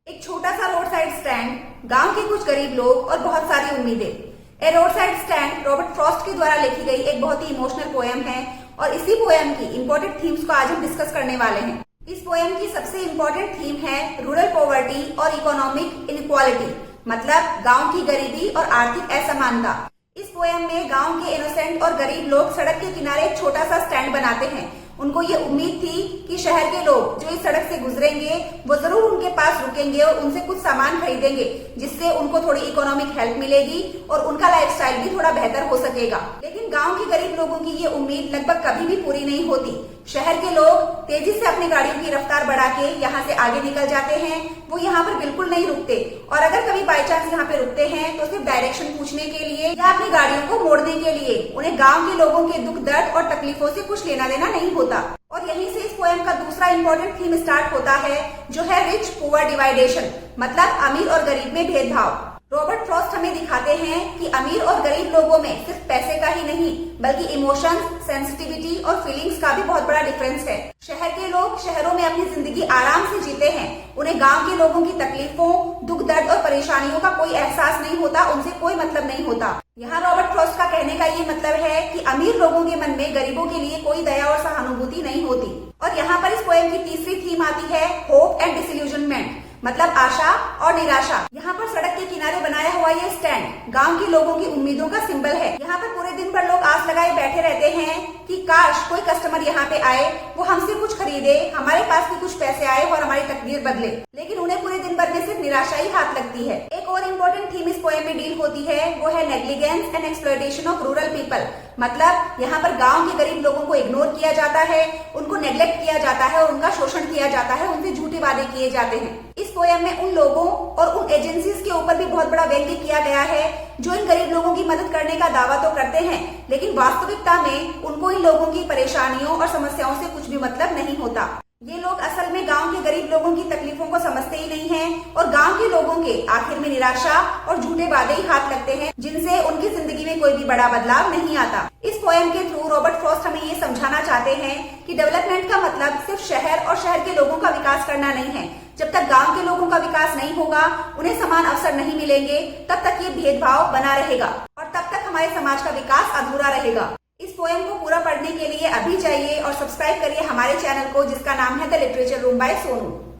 एक छोटा सा रोड साइड स्टैंड, गांव के कुछ गरीब लोग और बहुत सारी उम्मीदें। A roadside stand Robert Frost के द्वारा लिखी गई एक बहुत ही इमोशनल पोएम है और इसी पोएम की इंपॉर्टेंट थीम्स को आज हम डिस्कस करने वाले हैं। इस पोएम की सबसे इम्पोर्टेंट थीम है रूरल पॉवर्टी और इकोनॉमिक इनइक्वालिटी, मतलब गांव की गरीबी और आर्थिक असमानता। इस पोएम में गांव के इनोसेंट और गरीब लोग सड़क के किनारे एक छोटा सा स्टैंड बनाते हैं। उनको ये उम्मीद थी कि शहर के लोग जो इस सड़क से गुजरेंगे वो जरूर उनके पास रुकेंगे और उनसे कुछ सामान खरीदेंगे, जिससे उनको थोड़ी इकोनॉमिक हेल्प मिलेगी और उनका लाइफस्टाइल भी थोड़ा बेहतर हो सकेगा। लेकिन गांव के गरीब लोगों की ये उम्मीद लगभग कभी भी पूरी नहीं होती। शहर के लोग तेजी से अपनी गाड़ियों की रफ्तार बढ़ा के यहाँ से आगे निकल जाते हैं। वो यहाँ पर बिल्कुल नहीं रुकते और अगर कभी बाई चांस यहाँ पे रुकते हैं तो सिर्फ डायरेक्शन पूछने के लिए या अपनी गाड़ियों को मोड़ने के लिए। उन्हें गांव के लोगों के दुख दर्द और तकलीफों से कुछ लेना देना नहीं होता। और यहीं से इस पोएम का दूसरा इम्पोर्टेंट थीम स्टार्ट होता है, जो है रिच पुअर डिवाइडेशन, मतलब अमीर और गरीब में भेदभाव। रॉबर्ट फ्रॉस्ट हमें दिखाते हैं कि अमीर और गरीब लोगों में सिर्फ पैसे का ही नहीं बल्कि इमोशंस, सेंसिटिविटी और फीलिंग्स का भी बहुत बड़ा डिफरेंस है। शहर के लोग शहरों में अपनी जिंदगी आराम से जीते हैं। उन्हें गांव के लोगों की तकलीफों, दुख दर्द और परेशानियों का कोई एहसास नहीं होता, उनसे कोई मतलब नहीं होता। यहाँ रॉबर्ट फ्रॉस्ट का कहने का ये मतलब है कि अमीर लोगों के मन में गरीबों के लिए कोई दया और सहानुभूति नहीं होती। और यहाँ पर इस पोएम की तीसरी थीम आती है होप एंड डिसिल्यूजनमेंट, मतलब आशा और निराशा। यहाँ पर सड़क के किनारे बनाया हुआ ये स्टैंड गांव के लोगों की उम्मीदों का सिंबल है। यहाँ पर पूरे दिन भर लोग आस लगाए बैठे रहते हैं कि काश कोई कस्टमर यहाँ पे आए, वो हमसे कुछ खरीदे, हमारे पास भी कुछ पैसे आए और हमारी तकदीर बदले। लेकिन उन्हें पूरे दिन भर में सिर्फ निराशा ही हाथ लगती है। एक और इम्पोर्टेंट थीम इस पोएम में डील होती है, वो है negligence and exploitation of rural people, मतलब यहाँ पर गांव के गरीब लोगों को इग्नोर किया जाता है, उनको नेग्लेक्ट किया जाता है और उनका शोषण किया जाता है, उनसे झूठे वादे किए जाते हैं। इस पोएम में उन लोगों और उन एजेंसीज के ऊपर भी बहुत बड़ा व्यंग्य किया गया है जो इन गरीब लोगों की मदद करने का दावा तो करते हैं, लेकिन वास्तविकता में उनको इन लोगों की परेशानियों और समस्याओं से कुछ भी मतलब नहीं होता। ये लोग असल में गांव के गरीब लोगों की तकलीफों को समझते ही नहीं हैं और गांव के लोगों के आखिर में निराशा और झूठे वादे ही हाथ लगते हैं, जिनसे उनकी जिंदगी में कोई भी बड़ा बदलाव नहीं आता। इस पोएम के थ्रू रॉबर्ट फ्रॉस्ट हमें ये समझाना चाहते हैं कि डेवलपमेंट का मतलब सिर्फ शहर और शहर के लोगों का विकास करना नहीं है। जब तक गांव के लोगों का विकास नहीं होगा, उन्हें समान अवसर नहीं मिलेंगे, तब तक ये भेदभाव बना रहेगा और तब तक हमारे समाज का विकास अधूरा रहेगा। इस पोएम को पूरा पढ़ने के लिए अभी जाइए और सब्सक्राइब करिए हमारे चैनल को, जिसका नाम है the literature room by Sonu.